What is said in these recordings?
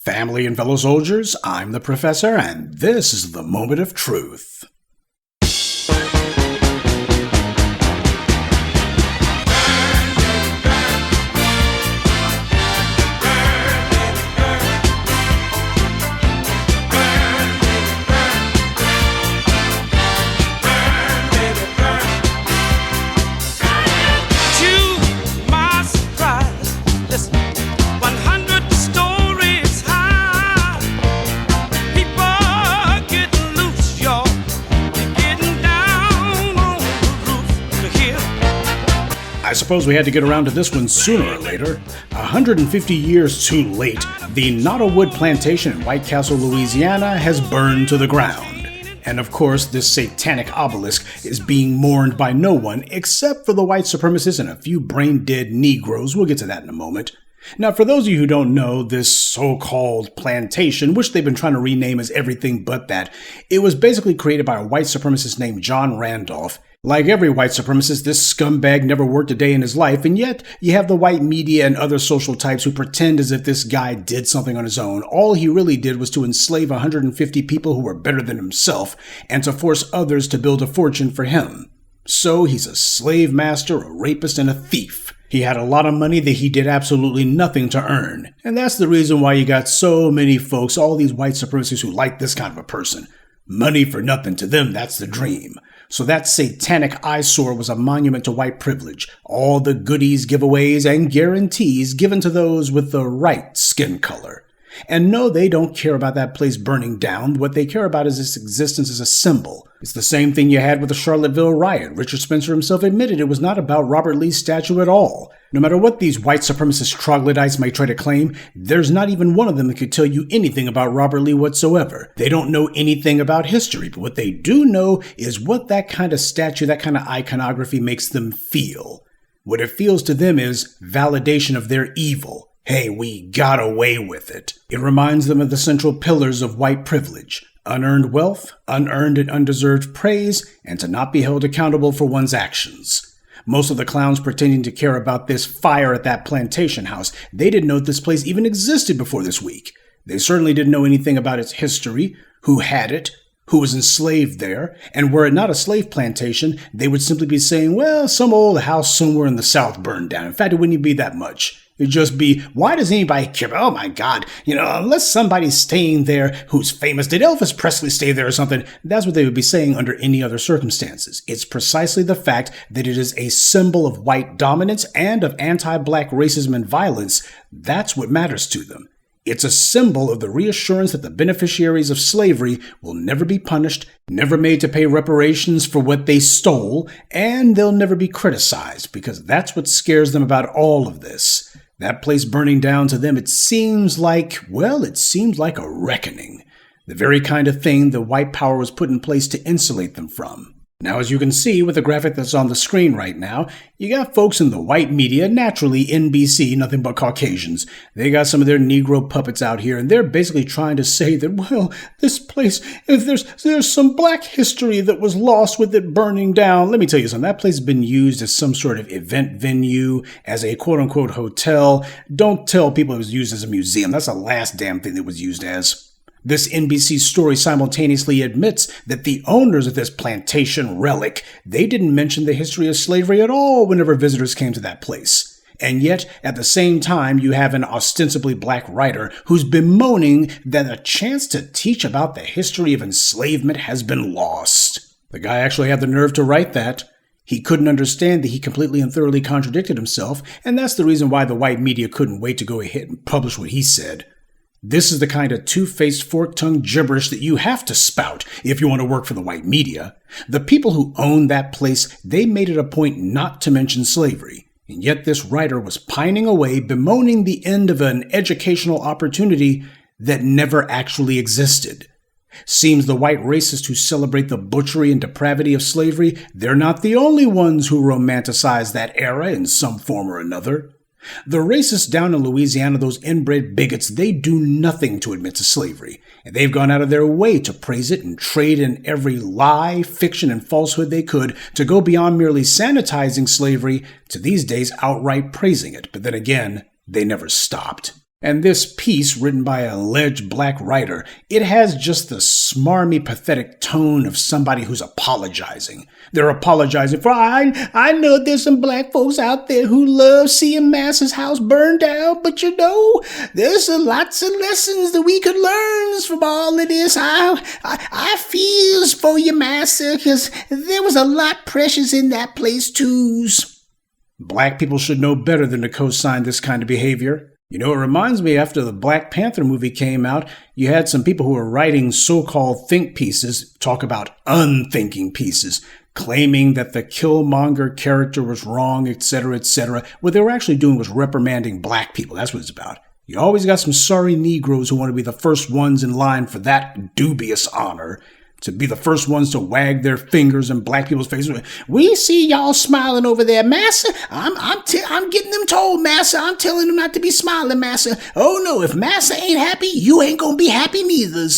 Family and fellow soldiers, I'm the Professor, and this is the Moment of Truth. I suppose we had to get around to this one sooner or later. 150 years too late, the Nottoway Plantation in White Castle, Louisiana has burned to the ground. And of course, this satanic obelisk is being mourned by no one except for the white supremacists and a few brain-dead Negroes. We'll get to that in a moment. Now, for those of you who don't know, this so-called plantation, which they've been trying to rename as everything but that, it was basically created by a white supremacist named John Randolph. Like every white supremacist, this scumbag never worked a day in his life, and yet you have the white media and other social types who pretend as if this guy did something on his own. All he really did was to enslave 150 people who were better than himself, and to force others to build a fortune for him. So he's a slave master, a rapist, and a thief. He had a lot of money that he did absolutely nothing to earn. And that's the reason why you got so many folks, all these white supremacists who like this kind of a person. Money for nothing, to them, that's the dream. So that satanic eyesore was a monument to white privilege. All the goodies, giveaways, and guarantees given to those with the right skin color. And no, they don't care about that place burning down. What they care about is its existence as a symbol. It's the same thing you had with the Charlottesville riot. Richard Spencer himself admitted it was not about Robert Lee's statue at all. No matter what these white supremacist troglodytes might try to claim, there's not even one of them that could tell you anything about Robert Lee whatsoever. They don't know anything about history, but what they do know is what that kind of statue, that kind of iconography makes them feel. What it feels to them is validation of their evil. Hey, we got away with it. It reminds them of the central pillars of white privilege: unearned wealth, unearned and undeserved praise, and to not be held accountable for one's actions. Most of the clowns pretending to care about this fire at that plantation house, they didn't know this place even existed before this week. They certainly didn't know anything about its history, who had it, who was enslaved there, and were it not a slave plantation, they would simply be saying, well, some old house somewhere in the South burned down. In fact, it wouldn't even be that much. It'd just be, why does anybody care? Oh my God, unless somebody's staying there who's famous. Did Elvis Presley stay there or something? That's what they would be saying under any other circumstances. It's precisely the fact that it is a symbol of white dominance and of anti-black racism and violence. That's what matters to them. It's a symbol of the reassurance that the beneficiaries of slavery will never be punished, never made to pay reparations for what they stole, and they'll never be criticized, because that's what scares them about all of this. That place burning down to them, it seems like a reckoning. The very kind of thing the white power was put in place to insulate them from. Now, as you can see with the graphic that's on the screen right now, you got folks in the white media, naturally NBC, nothing but Caucasians. They got some of their Negro puppets out here, and they're basically trying to say that, well, this place, if there's some black history that was lost with it burning down. Let me tell you something, that place has been used as some sort of event venue, as a quote-unquote hotel. Don't tell people it was used as a museum. That's the last damn thing it was used as. This NBC story simultaneously admits that the owners of this plantation relic, they didn't mention the history of slavery at all whenever visitors came to that place. And yet, at the same time, you have an ostensibly black writer who's bemoaning that a chance to teach about the history of enslavement has been lost. The guy actually had the nerve to write that. He couldn't understand that he completely and thoroughly contradicted himself, and that's the reason why the white media couldn't wait to go ahead and publish what he said. This is the kind of two-faced, fork-tongued gibberish that you have to spout if you want to work for the white media. The people who owned that place, they made it a point not to mention slavery. And yet this writer was pining away, bemoaning the end of an educational opportunity that never actually existed. Seems the white racists who celebrate the butchery and depravity of slavery, they're not the only ones who romanticize that era in some form or another. The racists down in Louisiana, those inbred bigots, they do nothing to admit to slavery, and they've gone out of their way to praise it and trade in every lie, fiction, and falsehood they could to go beyond merely sanitizing slavery to these days outright praising it. But then again, they never stopped. And this piece, written by an alleged black writer, it has just the smarmy, pathetic tone of somebody who's apologizing. They're apologizing for, I know there's some black folks out there who love seeing Massa's house burned down, but there's lots of lessons that we could learn from all of this. I feels for you, Massa, because there was a lot precious in that place, too. Black people should know better than to co-sign this kind of behavior. It reminds me, after the Black Panther movie came out, you had some people who were writing so-called think pieces talk about unthinking pieces, claiming that the Killmonger character was wrong, etc., etc. What they were actually doing was reprimanding black people. That's what it's about. You always got some sorry Negroes who want to be the first ones in line for that dubious honor, to be the first ones to wag their fingers in black people's faces. We see y'all smiling over there, Massa. I'm getting them told, Massa. I'm telling them not to be smiling, Massa. Oh no, if Massa ain't happy, you ain't gonna be happy neither.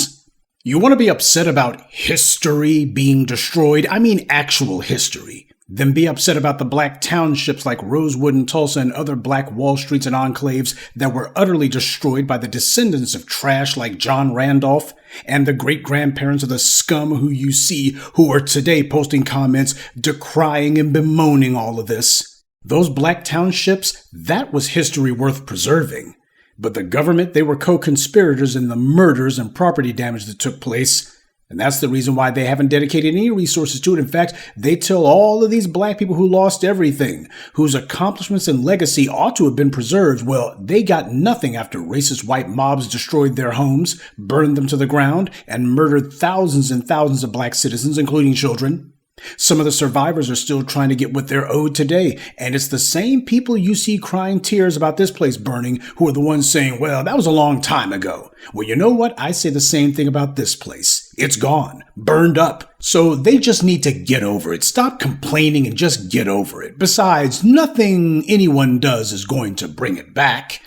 You want to be upset about history being destroyed? I mean actual history. Then be upset about the black townships like Rosewood and Tulsa and other black Wall Streets and enclaves that were utterly destroyed by the descendants of trash like John Randolph and the great-grandparents of the scum who you see who are today posting comments decrying and bemoaning all of this. Those black townships, that was history worth preserving. But the government, they were co-conspirators in the murders and property damage that took place. And that's the reason why they haven't dedicated any resources to it. In fact, they tell all of these black people who lost everything, whose accomplishments and legacy ought to have been preserved, well, they got nothing after racist white mobs destroyed their homes, burned them to the ground, and murdered thousands and thousands of black citizens, including children. Some of the survivors are still trying to get what they're owed today, and it's the same people you see crying tears about this place burning who are the ones saying, well, that was a long time ago. Well, you know what? I say the same thing about this place. It's gone, burned up. So they just need to get over it. Stop complaining and just get over it. Besides, nothing anyone does is going to bring it back.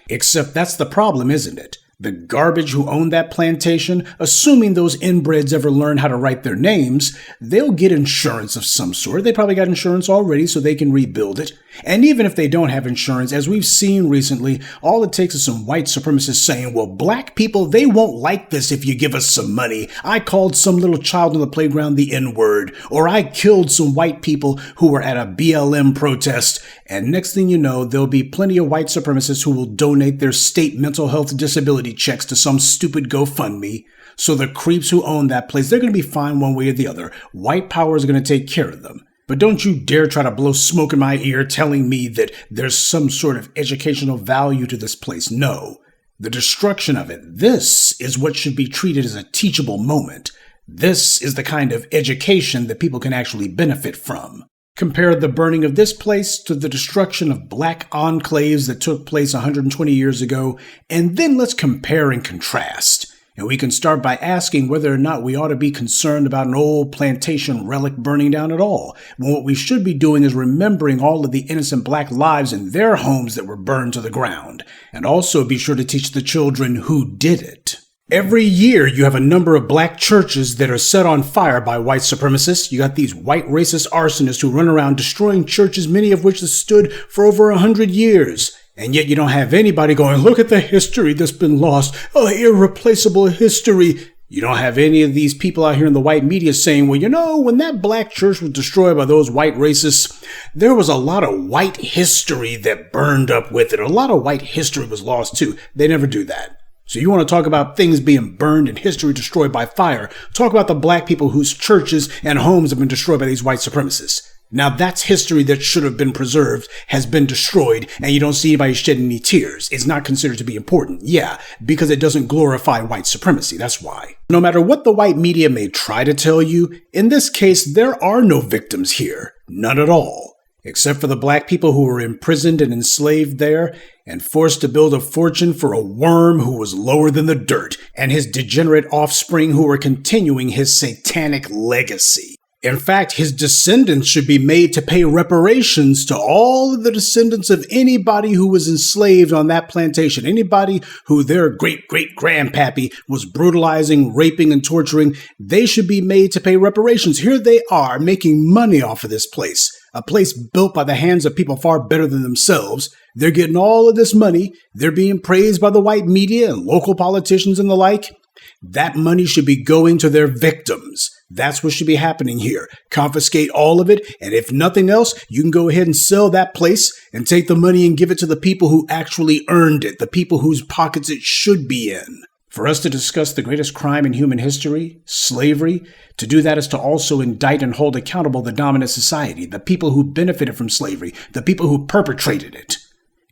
Except that's the problem, isn't it? The garbage who own that plantation, assuming those inbreds ever learn how to write their names, they'll get insurance of some sort. They probably got insurance already so they can rebuild it. And even if they don't have insurance, as we've seen recently, all it takes is some white supremacists saying, well, black people, they won't like this if you give us some money. I called some little child on the playground the N-word, or I killed some white people who were at a BLM protest. And next thing you know, there'll be plenty of white supremacists who will donate their state mental health disability checks to some stupid GoFundMe. So the creeps who own that place, they're going to be fine one way or the other. White power is going to take care of them. But don't you dare try to blow smoke in my ear telling me that there's some sort of educational value to this place. No. The destruction of it, this is what should be treated as a teachable moment. This is the kind of education that people can actually benefit from. Compare the burning of this place to the destruction of black enclaves that took place 120 years ago, and then let's compare and contrast. And we can start by asking whether or not we ought to be concerned about an old plantation relic burning down at all, when what we should be doing is remembering all of the innocent black lives in their homes that were burned to the ground, and also be sure to teach the children who did it. Every year, you have a number of black churches that are set on fire by white supremacists. You got these white racist arsonists who run around destroying churches, many of which have stood for over 100 years. And yet you don't have anybody going, look at the history that's been lost. Oh, irreplaceable history. You don't have any of these people out here in the white media saying, well, you know, when that black church was destroyed by those white racists, there was a lot of white history that burned up with it. A lot of white history was lost too. They never do that. So you want to talk about things being burned and history destroyed by fire. Talk about the black people whose churches and homes have been destroyed by these white supremacists. Now that's history that should have been preserved, has been destroyed, and you don't see anybody shedding any tears. It's not considered to be important. Yeah, because it doesn't glorify white supremacy. That's why. No matter what the white media may try to tell you, in this case, there are no victims here. None at all. Except for the black people who were imprisoned and enslaved there and forced to build a fortune for a worm who was lower than the dirt and his degenerate offspring who were continuing his satanic legacy. In fact, his descendants should be made to pay reparations to all of the descendants of anybody who was enslaved on that plantation, anybody who their great-great-grandpappy was brutalizing, raping, and torturing. They should be made to pay reparations. Here they are making money off of this place, a place built by the hands of people far better than themselves, They're getting all of this money. They're being praised by the white media and local politicians and the like. That money should be going to their victims. That's what should be happening here. Confiscate all of it, and if nothing else, you can go ahead and sell that place and take the money and give it to the people who actually earned it, the people whose pockets it should be in. For us to discuss the greatest crime in human history, slavery, to do that is to also indict and hold accountable the dominant society, the people who benefited from slavery, the people who perpetrated it,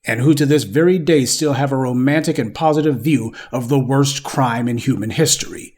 and who to this very day still have a romantic and positive view of the worst crime in human history.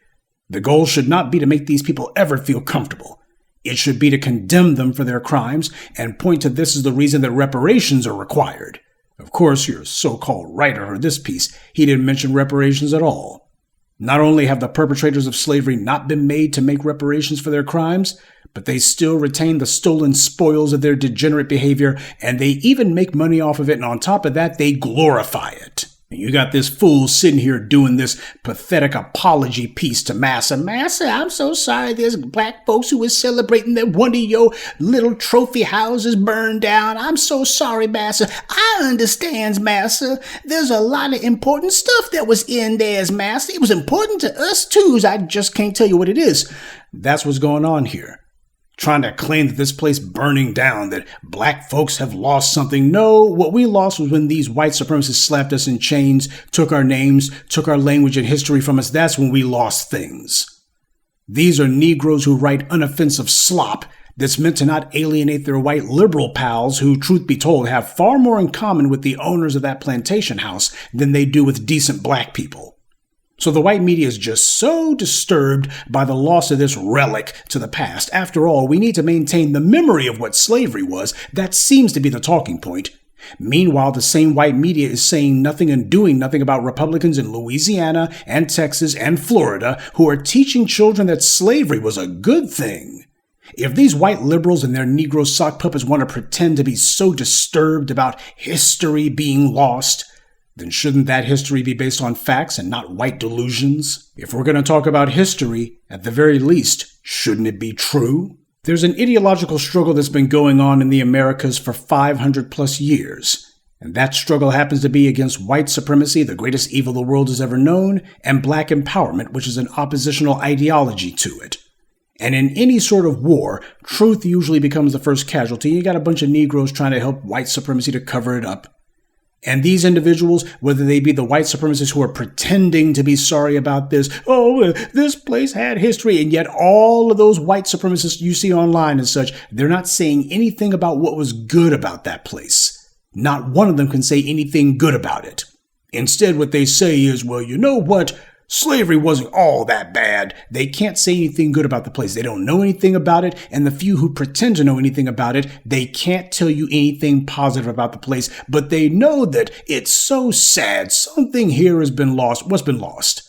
The goal should not be to make these people ever feel comfortable. It should be to condemn them for their crimes and point to this as the reason that reparations are required. Of course, your so-called writer heard this piece. He didn't mention reparations at all. Not only have the perpetrators of slavery not been made to make reparations for their crimes, but they still retain the stolen spoils of their degenerate behavior, and they even make money off of it, and on top of that, they glorify it. You got this fool sitting here doing this pathetic apology piece to Massa. Massa, I'm so sorry there's black folks who was celebrating that one of your little trophy houses burned down. I'm so sorry, Massa. I understands, Massa. There's a lot of important stuff that was in there, Massa. It was important to us, too. I just can't tell you what it is. That's what's going on here. Trying to claim that this place burning down, that black folks have lost something. No, what we lost was when these white supremacists slapped us in chains, took our names, took our language and history from us. That's when we lost things. These are Negroes who write unoffensive slop that's meant to not alienate their white liberal pals who, truth be told, have far more in common with the owners of that plantation house than they do with decent black people. So the white media is just so disturbed by the loss of this relic to the past. After all, we need to maintain the memory of what slavery was. That seems to be the talking point. Meanwhile, the same white media is saying nothing and doing nothing about Republicans in Louisiana and Texas and Florida who are teaching children that slavery was a good thing. If these white liberals and their Negro sock puppets want to pretend to be so disturbed about history being lost, then shouldn't that history be based on facts and not white delusions? If we're going to talk about history, at the very least, shouldn't it be true? There's an ideological struggle that's been going on in the Americas for 500 plus years. And that struggle happens to be against white supremacy, the greatest evil the world has ever known, and black empowerment, which is an oppositional ideology to it. And in any sort of war, truth usually becomes the first casualty. You got a bunch of Negroes trying to help white supremacy to cover it up. And these individuals, whether they be the white supremacists who are pretending to be sorry about this, this place had history, and yet all of those white supremacists you see online and such, they're not saying anything about what was good about that place. Not one of them can say anything good about it. Instead, what they say is, well, you know what? Slavery wasn't all that bad. They can't say anything good about the place. They don't know anything about it, and the few who pretend to know anything about it, they can't tell you anything positive about the place, but they know that it's so sad. Something here has been lost. What's been lost?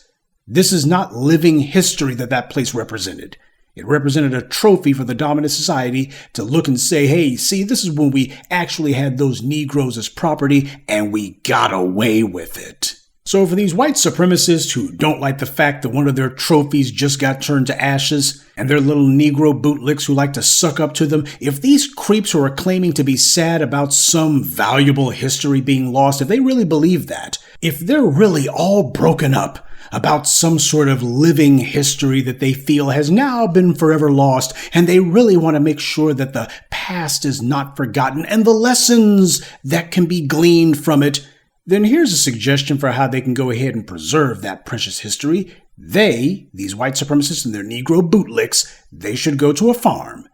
This is not living history that place represented. It represented a trophy for the dominant society to look and say, hey, see, this is when we actually had those Negroes as property, and we got away with it. So for these white supremacists who don't like the fact that one of their trophies just got turned to ashes, and their little Negro bootlicks who like to suck up to them, if these creeps who are claiming to be sad about some valuable history being lost, if they really believe that, if they're really all broken up about some sort of living history that they feel has now been forever lost, and they really want to make sure that the past is not forgotten and the lessons that can be gleaned from it, then here's a suggestion for how they can go ahead and preserve that precious history. These white supremacists and their Negro bootlicks, they should go to a farm.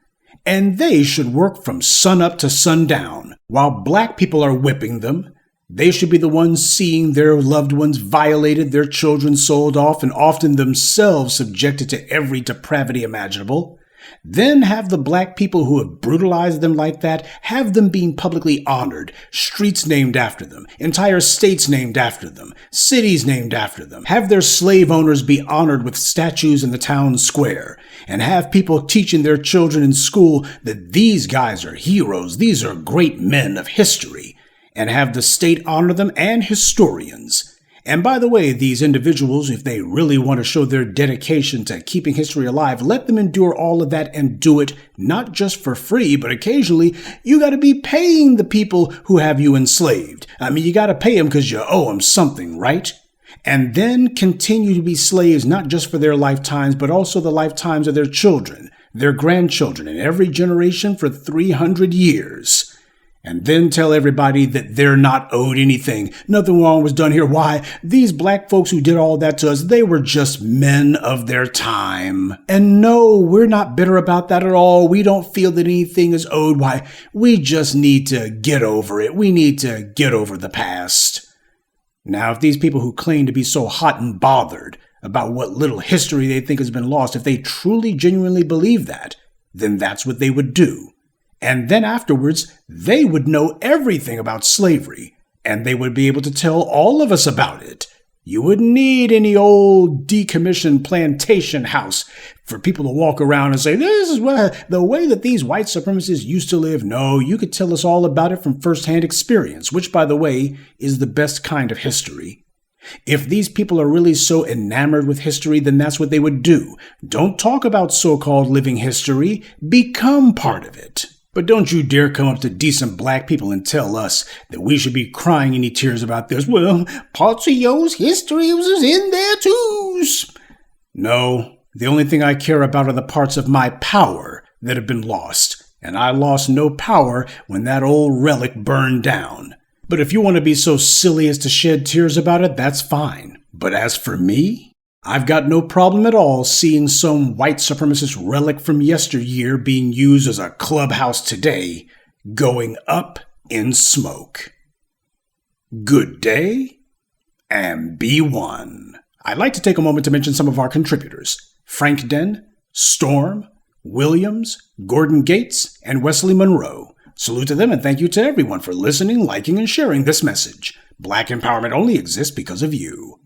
And they should work from sunup to sundown. While black people are whipping them, they should be the ones seeing their loved ones violated, their children sold off, and often themselves subjected to every depravity imaginable. Then have the black people who have brutalized them like that, have them being publicly honored, streets named after them, entire states named after them, cities named after them. Have their slave owners be honored with statues in the town square, and have people teaching their children in school that these guys are heroes, these are great men of history, and have the state honor them and historians. And by the way, these individuals, if they really want to show their dedication to keeping history alive, let them endure all of that and do it not just for free, but occasionally you got to be paying the people who have you enslaved. I mean, you got to pay them because you owe them something, right? And then continue to be slaves not just for their lifetimes, but also the lifetimes of their children, their grandchildren, and every generation for 300 years. And then tell everybody that they're not owed anything. Nothing wrong was done here. Why? These black folks who did all that to us, they were just men of their time. And no, we're not bitter about that at all. We don't feel that anything is owed. Why? We just need to get over it. We need to get over the past. Now, if these people who claim to be so hot and bothered about what little history they think has been lost, if they truly, genuinely believe that, then that's what they would do. And then afterwards, they would know everything about slavery, and they would be able to tell all of us about it. You wouldn't need any old decommissioned plantation house for people to walk around and say, this is the way that these white supremacists used to live. No, you could tell us all about it from firsthand experience, which, by the way, is the best kind of history. If these people are really so enamored with history, then that's what they would do. Don't talk about so-called living history. Become part of it. But don't you dare come up to decent black people and tell us that we should be crying any tears about this. Well, parts of yours history was in there too. No, the only thing I care about are the parts of my power that have been lost. And I lost no power when that old relic burned down. But if you want to be so silly as to shed tears about it, that's fine. But as for me, I've got no problem at all seeing some white supremacist relic from yesteryear being used as a clubhouse today, going up in smoke. Good day, and be one. I'd like to take a moment to mention some of our contributors: Frank Den, Storm, Williams, Gordon Gates, and Wesley Monroe. Salute to them, and thank you to everyone for listening, liking, and sharing this message. Black empowerment only exists because of you.